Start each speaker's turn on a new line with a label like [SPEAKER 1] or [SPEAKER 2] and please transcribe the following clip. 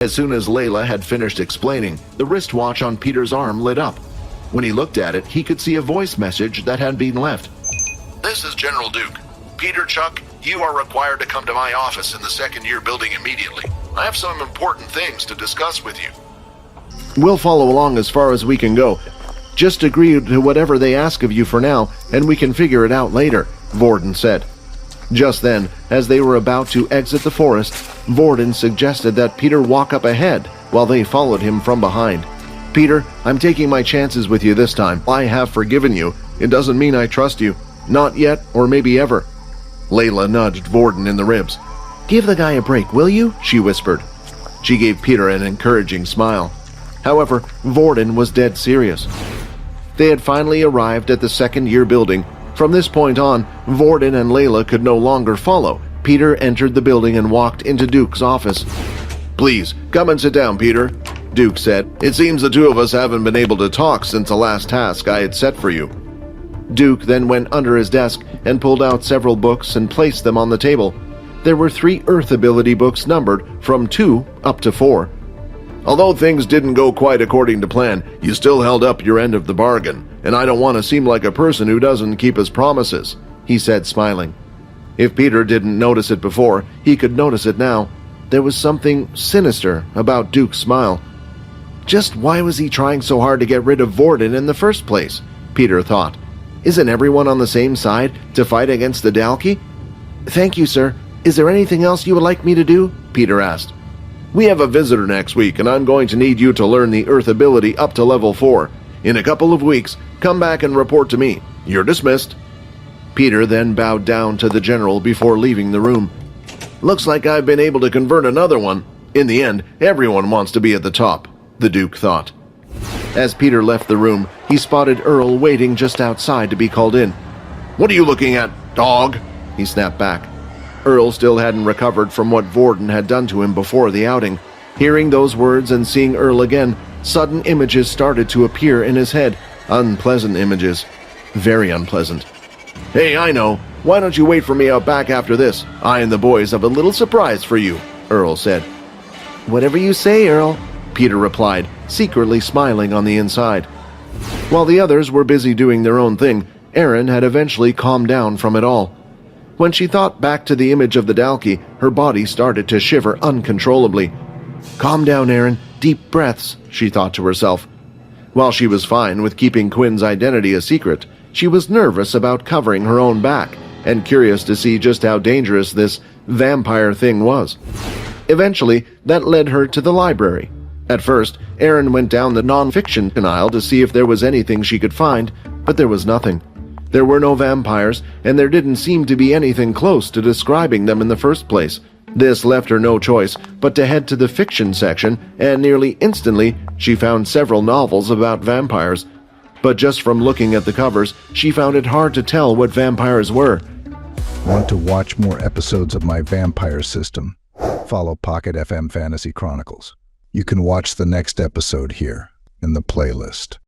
[SPEAKER 1] As soon as Layla had finished explaining, the wristwatch on Peter's arm lit up. When he looked at it, he could see a voice message that had been left.
[SPEAKER 2] This is General Duke. Peter, Chuck, you are required to come to my office in the second-year building immediately. I have some important things to discuss with you.
[SPEAKER 1] We'll follow along as far as we can go. Just agree to whatever they ask of you for now, and we can figure it out later, Vorden said. Just then, as they were about to exit the forest, Vorden suggested that Peter walk up ahead while they followed him from behind. Peter, I'm taking my chances with you this time. I have forgiven you. It doesn't mean I trust you. Not yet, or maybe ever. Layla nudged Vorden in the ribs. Give the guy a break, will you? She whispered. She gave Peter an encouraging smile. However, Vorden was dead serious. They had finally arrived at the second-year building. From this point on, Vorden and Layla could no longer follow. Peter entered the building and walked into Duke's office. Please, come and sit down, Peter, Duke said. It seems the two of us haven't been able to talk since the last task I had set for you. Duke then went under his desk and pulled out several books and placed them on the table. There were 3 Earth ability books numbered from 2 up to 4. Although things didn't go quite according to plan, you still held up your end of the bargain, and I don't want to seem like a person who doesn't keep his promises, he said, smiling. If Peter didn't notice it before, he could notice it now. There was something sinister about Duke's smile. Just why was he trying so hard to get rid of Vorden in the first place? Peter thought. Isn't everyone on the same side to fight against the Dalki? Thank you, sir. Is there anything else you would like me to do? Peter asked. We have a visitor next week, and I'm going to need you to learn the Earth ability up to level 4. In a couple of weeks, come back and report to me. You're dismissed. Peter then bowed down to the general before leaving the room. Looks like I've been able to convert another one. In the end, everyone wants to be at the top, the Duke thought. As Peter left the room, he spotted Earl waiting just outside to be called in. What are you looking at, dog? He snapped back. Earl still hadn't recovered from what Vorden had done to him before the outing. Hearing those words and seeing Earl again, sudden images started to appear in his head. Unpleasant images. Very unpleasant. Hey, I know. Why don't you wait for me out back after this? I and the boys have a little surprise for you, Earl said. Whatever you say, Earl, Peter replied, secretly smiling on the inside. While the others were busy doing their own thing, Erin had eventually calmed down from it all. When she thought back to the image of the Dalki, her body started to shiver uncontrollably. Calm down, Erin. Deep breaths, she thought to herself. While she was fine with keeping Quinn's identity a secret, she was nervous about covering her own back and curious to see just how dangerous this vampire thing was. Eventually, that led her to the library. At first, Erin went down the non-fiction aisle to see if there was anything she could find, but there was nothing. There were no vampires, and there didn't seem to be anything close to describing them in the first place. This left her no choice but to head to the fiction section, and nearly instantly she found several novels about vampires. But just from looking at the covers, she found it hard to tell what vampires were.
[SPEAKER 3] Want to watch more episodes of my vampire system? Follow Pocket FM Fantasy Chronicles. You can watch the next episode here in the playlist.